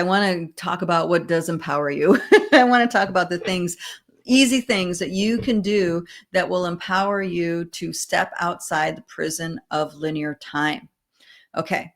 I want to talk about what does empower you. I want to talk about the things, easy things that you can do that will empower you to step outside the prison of linear time. Okay.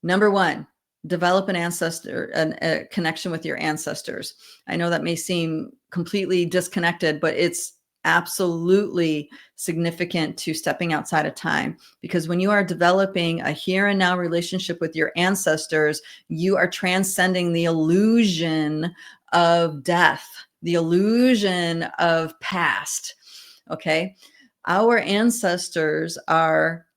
Number one, develop an ancestor, a connection with your ancestors. I know that may seem completely disconnected, but it's absolutely significant to stepping outside of time, because when you are developing a here and now relationship with your ancestors, you are transcending the illusion of death, the illusion of past. Okay. Our ancestors are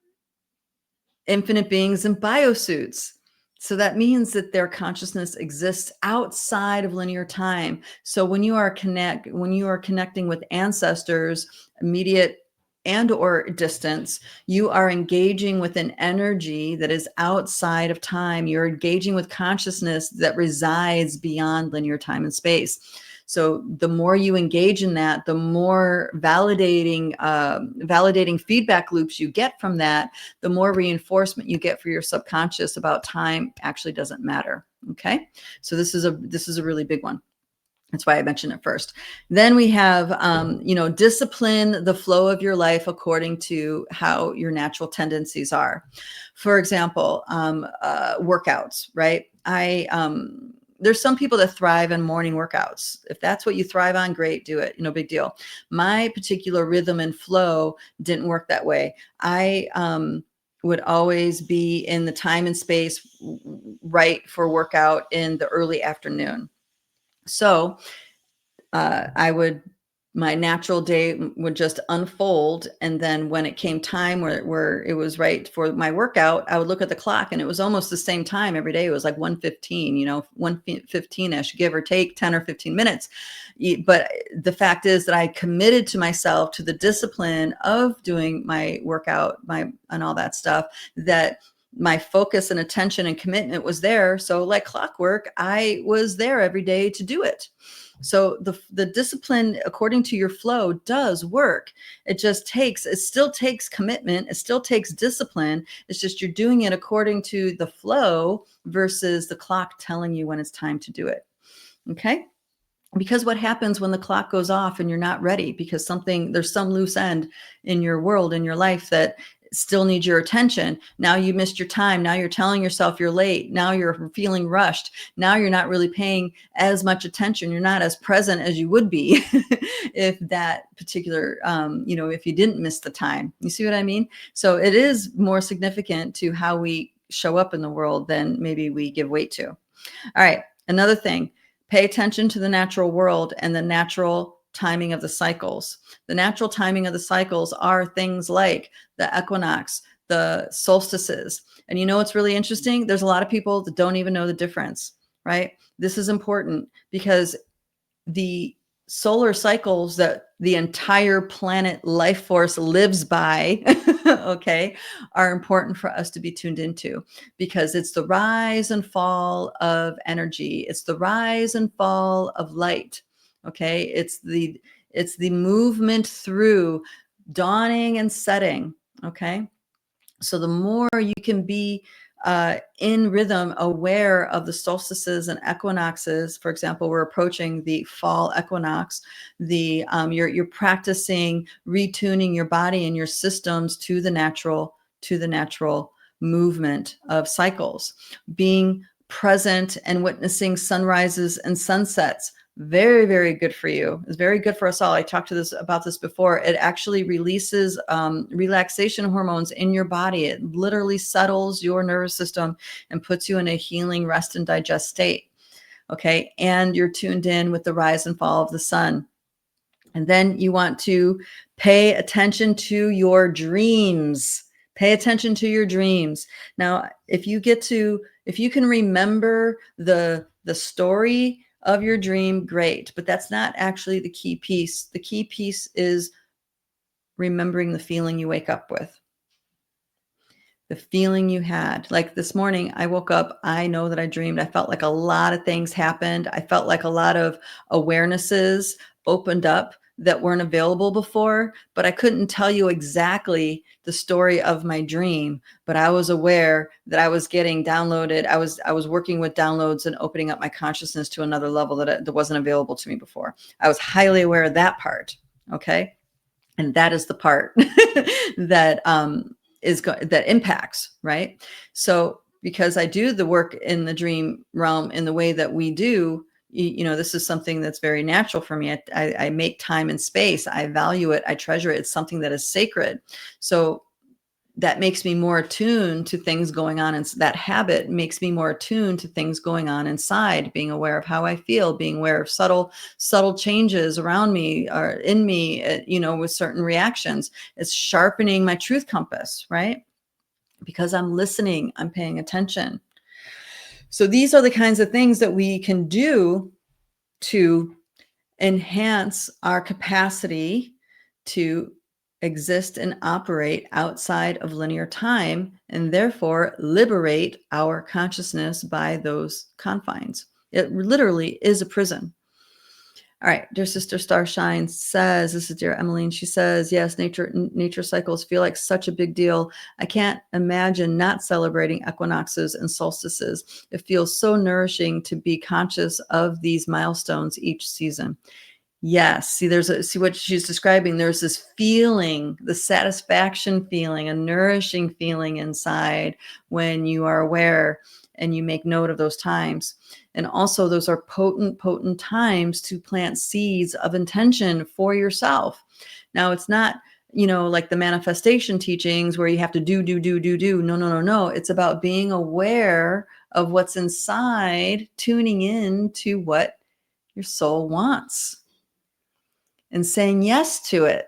infinite beings in biosuits. So that means that their consciousness exists outside of linear time. So when you are connecting with ancestors, immediate and or distance, you are engaging with an energy that is outside of time. You're engaging with consciousness that resides beyond linear time and space. So the more you engage in that, the more validating feedback loops you get from that, the more reinforcement you get for your subconscious about time actually doesn't matter. Okay. So this is a really big one. That's why I mentioned it first. Then we have, discipline the flow of your life according to how your natural tendencies are. For example, workouts, right? There's some people that thrive in morning workouts. If that's what you thrive on, great, do it. No big deal. My particular rhythm and flow didn't work that way. I would always be in the time and space right for workout in the early afternoon. So my natural day would just unfold. And then when it came time where it was right for my workout, I would look at the clock and it was almost the same time every day. It was like 1:15, 1:15ish, give or take 10 or 15 minutes. But the fact is that I committed to myself to the discipline of doing my workout, and all that stuff, that my focus and attention and commitment was there. So like clockwork, I was there every day to do it. So the discipline according to your flow does work. It still takes commitment. It still takes discipline. It's just you're doing it according to the flow versus the clock telling you when it's time to do it. Okay. Because what happens when the clock goes off and you're not ready because there's some loose end in your world, in your life that still needs your attention. Now you missed your time. Now you're telling yourself you're late. Now you're feeling rushed. Now you're not really paying as much attention. You're not as present as you would be if that particular, if you didn't miss the time. You see what I mean? So it is more significant to how we show up in the world than maybe we give weight to. All right. Another thing, pay attention to the natural world and the natural timing of the cycles. The natural timing of the cycles are things like the equinox, the solstices. And you know what's really interesting? There's a lot of people that don't even know the difference, right? This is important because the solar cycles that the entire planet life force lives by, okay, are important for us to be tuned into, because it's the rise and fall of energy. It's the rise and fall of light. Okay. It's the movement through dawning and setting. Okay. So the more you can be in rhythm, aware of the solstices and equinoxes. For example, we're approaching the fall equinox. You're practicing retuning your body and your systems to the natural movement of cycles. Being present and witnessing sunrises and sunsets. Very, very good for you. It's very good for us all. I talked about this before. It actually releases relaxation hormones in your body. It literally settles your nervous system and puts you in a healing rest and digest state. Okay. And you're tuned in with the rise and fall of the sun. And then you want to pay attention to your dreams. Pay attention to your dreams. Now, if you can remember the story of your dream, great, but that's not actually the key piece. The key piece is remembering the feeling you wake up with. The feeling you had. Like this morning, I woke up, I know that I dreamed. I felt like a lot of things happened. I felt like a lot of awarenesses opened up that weren't available before, but I couldn't tell you exactly the story of my dream, but I was aware that I was getting downloaded. I was working with downloads and opening up my consciousness to another level that wasn't available to me before. I was highly aware of that part. Okay. And that is the part that that impacts, right? So because I do the work in the dream realm in the way that we do, this is something that's very natural for me. I make time and space. I value it. I treasure it. It's something that is sacred. So that makes me more attuned to things going on. And that habit makes me more attuned to things going on inside, being aware of how I feel, being aware of subtle changes around me or in me, with certain reactions. It's sharpening my truth compass, right? Because I'm listening, I'm paying attention. So these are the kinds of things that we can do to enhance our capacity to exist and operate outside of linear time, and therefore liberate our consciousness by those confines. It literally is a prison. All right, dear sister Starshine says, this is dear Emmeline. She says, yes, nature cycles feel like such a big deal. I can't imagine not celebrating equinoxes and solstices. It feels so nourishing to be conscious of these milestones each season. Yes. See what she's describing. There's this feeling, the satisfaction feeling, a nourishing feeling inside when you are aware and you make note of those times. And also those are potent times to plant seeds of intention for yourself. Now it's not, like the manifestation teachings where you have to do. No. It's about being aware of what's inside, tuning in to what your soul wants and saying yes to it.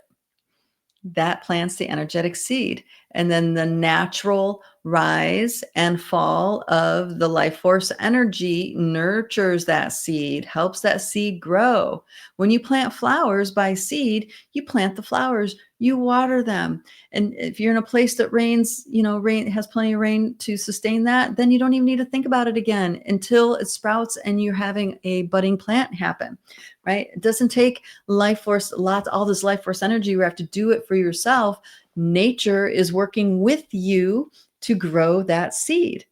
That plants the energetic seed. And then the natural rise and fall of the life force energy nurtures that seed, helps that seed grow. When you plant flowers by seed, you plant the flowers, you water them. And if you're in a place that rains, rain has plenty of rain to sustain that, then you don't even need to think about it again until it sprouts and you're having a budding plant happen, right? It doesn't take life force, all this life force energy. You have to do it for yourself. Nature is working with you to grow that seed.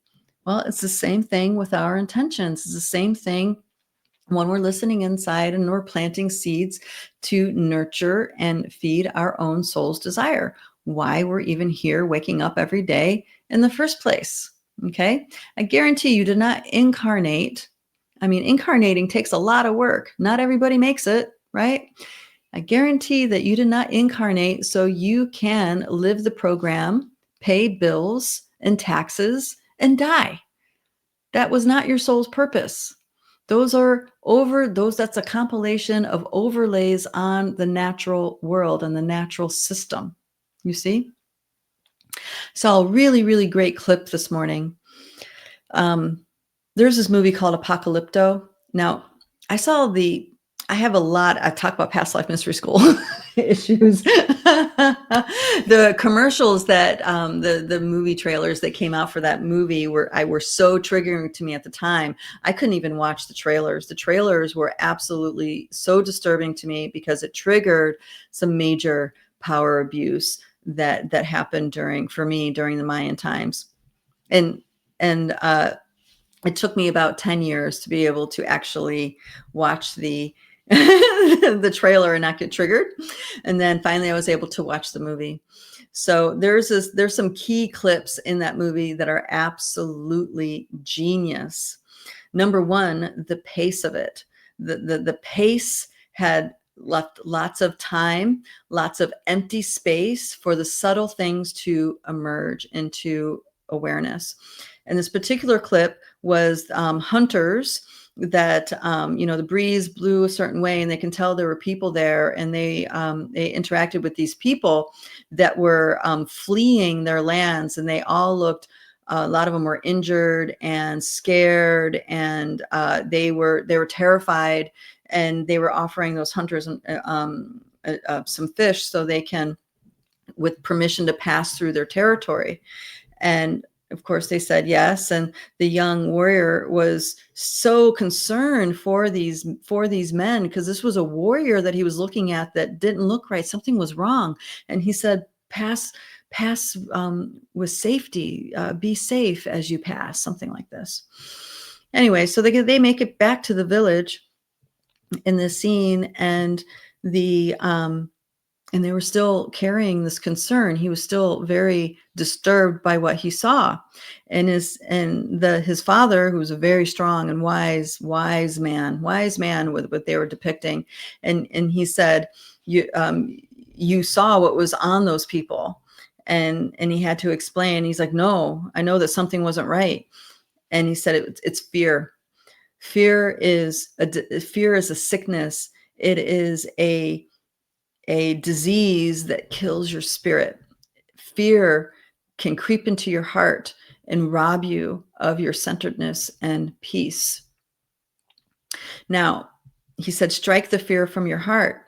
Well, it's the same thing with our intentions. It's the same thing when we're listening inside and we're planting seeds to nurture and feed our own soul's desire. Why we're even here waking up every day in the first place. Okay. I guarantee you did not incarnate. I mean, incarnating takes a lot of work. Not everybody makes it, right? I guarantee that you did not incarnate so you can live the program, pay bills and taxes, and die. That was not your soul's purpose. That's a compilation of overlays on the natural world and the natural system. You see? Saw a really, really great clip this morning. There's this movie called Apocalypto. Now, I have a lot, I talk about past life mystery school issues. The commercials that, the movie trailers that came out for that movie were so triggering to me at the time. I couldn't even watch the trailers. The trailers were absolutely so disturbing to me because it triggered some major power abuse that happened during the Mayan times. And it took me about 10 years to be able to actually watch the the trailer and not get triggered. And then finally I was able to watch the movie. So there's some key clips in that movie that are absolutely genius. Number one, the pace of it. The pace had left lots of time, lots of empty space for the subtle things to emerge into awareness. And this particular clip was hunters that, the breeze blew a certain way and they can tell there were people there, and they interacted with these people that were fleeing their lands, and they all looked, a lot of them were injured and scared, and they were terrified, and they were offering those hunters some fish so they can, with permission, to pass through their territory. And of course, they said yes, and the young warrior was so concerned for these men, because this was a warrior that he was looking at that didn't look right. Something was wrong, and he said, pass with safety. Be safe as you pass." Something like this. Anyway, so they make it back to the village in this scene, and the and they were still carrying this concern. He was still very disturbed by what he saw. And his father, who was a very strong and wise man with what they were depicting, and he said, you saw what was on those people. And he had to explain. He's like, "No, I know that something wasn't right." And he said, it's fear. Fear is a sickness. It is a disease that kills your spirit. Fear can creep into your heart and rob you of your centeredness and peace. Now, he said, strike the fear from your heart.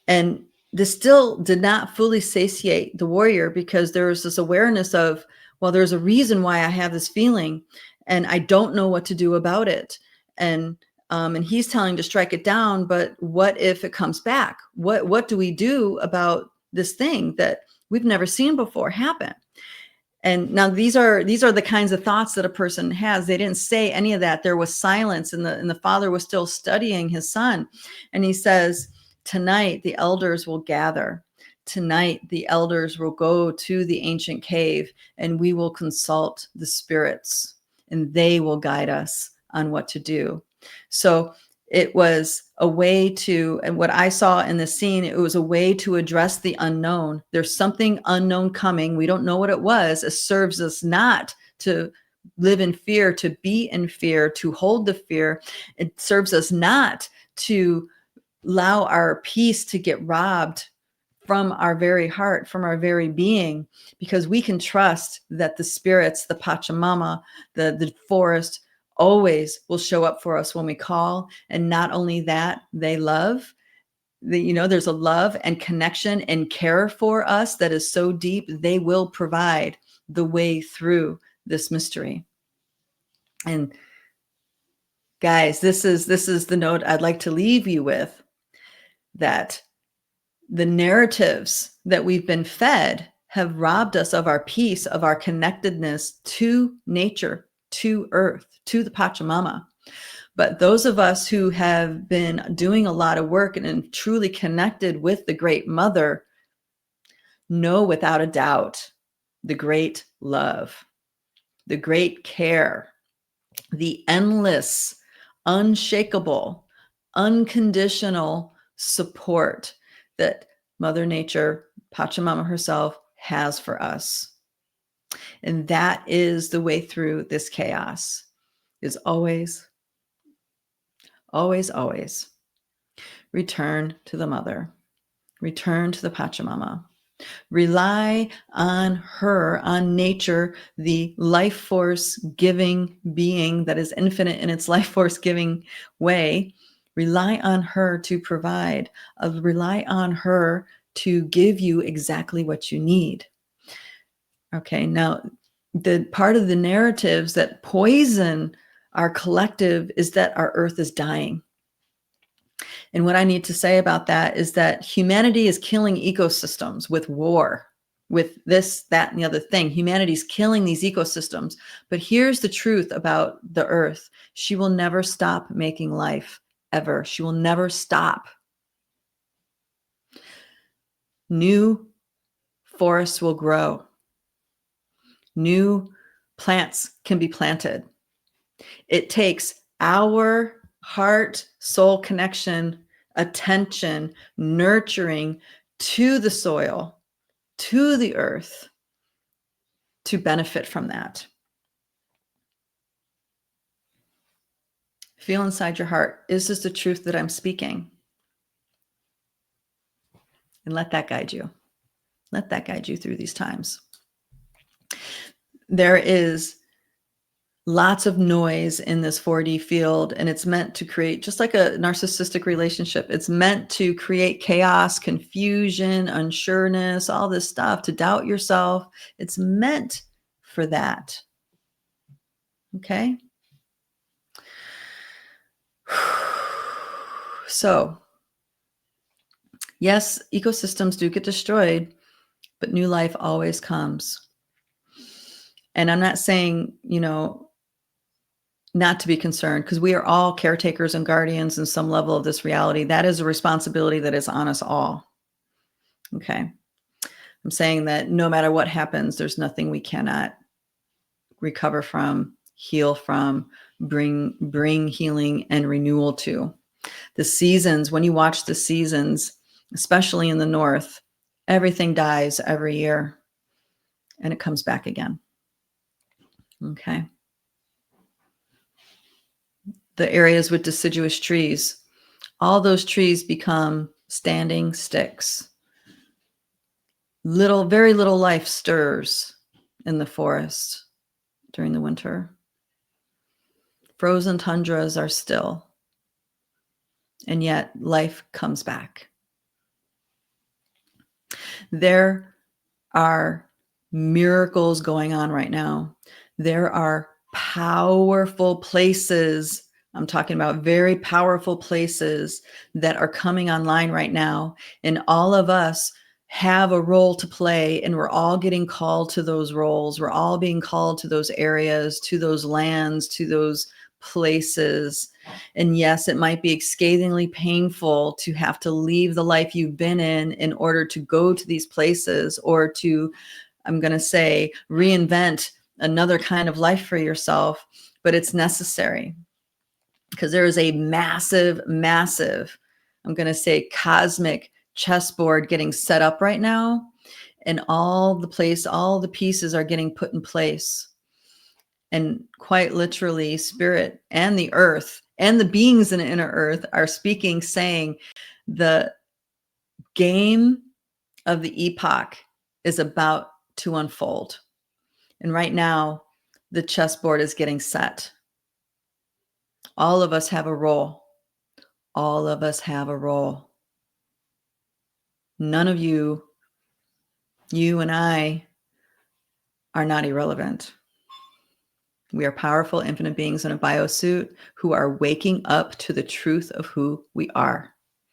And this still did not fully satiate the warrior, because there was this awareness of, well, there's a reason why I have this feeling, and I don't know what to do about it. And he's telling to strike it down, but what if it comes back? What do we do about this thing that we've never seen before happen? And now these are the kinds of thoughts that a person has. They didn't say any of that. There was silence, and the father was still studying his son. And he says, "Tonight the elders will gather. Tonight the elders will go to the ancient cave, and we will consult the spirits, and they will guide us on what to do." So it was a way to, and what I saw in the scene, it was a way to address the unknown. There's something unknown coming. We don't know what it was. It serves us not to live in fear, to be in fear, to hold the fear. It serves us not to allow our peace to get robbed from our very heart, from our very being, because we can trust that the spirits, the Pachamama, the forest, always will show up for us when we call. And not only that, they love. There's a love and connection and care for us that is so deep. They will provide the way through this mystery. And guys, this is the note I'd like to leave you with, that the narratives that we've been fed have robbed us of our peace, of our connectedness to nature, to earth, to the Pachamama. But those of us who have been doing a lot of work and truly connected with the Great Mother know without a doubt the great love, the great care, the endless, unshakable, unconditional support that Mother Nature, Pachamama herself, has for us. And that is the way through this chaos, is always, always, always return to the Mother, return to the Pachamama. Rely on her, on nature, the life force giving being that is infinite in its life force giving way. Rely on her to provide. Rely on her to give you exactly what you need. Okay, now the part of the narratives that poison our collective is that our earth is dying. And what I need to say about that is that humanity is killing ecosystems with war, with this, that, and the other thing. Humanity's killing these ecosystems. But here's the truth about the earth. She will never stop making life, ever. She will never stop. New forests will grow. New plants can be planted. It takes our heart, soul connection, attention, nurturing to the soil, to the earth, to benefit from that. Feel inside your heart, is this the truth that I'm speaking? And let that guide you. Let that guide you through these times. There is lots of noise in this 4D field, and it's meant to create, just like a narcissistic relationship, it's meant to create chaos, confusion, unsureness, all this stuff, to doubt yourself. It's meant for that. Okay? So, yes, ecosystems do get destroyed, but new life always comes. And I'm not saying, not to be concerned, because we are all caretakers and guardians in some level of this reality. That is a responsibility that is on us all. Okay. I'm saying that no matter what happens, there's nothing we cannot recover from, heal from, bring healing and renewal to. The seasons, when you watch the seasons, especially in the north, everything dies every year and it comes back again. Okay. The areas with deciduous trees, all those trees become standing sticks. Very little life stirs in the forest during the winter. Frozen tundras are still, and yet life comes back. There are miracles going on right now. There are powerful places. I'm talking about very powerful places that are coming online right now. And all of us have a role to play, and we're all getting called to those roles. We're all being called to those areas, to those lands, to those places. And yes, it might be scathingly painful to have to leave the life you've been in order to go to these places, or to, I'm going to say, reinvent another kind of life for yourself. But it's necessary, because there is a massive, I'm going to say, cosmic chessboard getting set up right now. And all the pieces are getting put in place. And quite literally, spirit and the earth and the beings in inner earth are speaking, saying the game of the epoch is about to unfold. And right now, the chessboard is getting set. All of us have a role. All of us have a role. None of you and I, are not irrelevant. We are powerful, infinite beings in a biosuit who are waking up to the truth of who we are.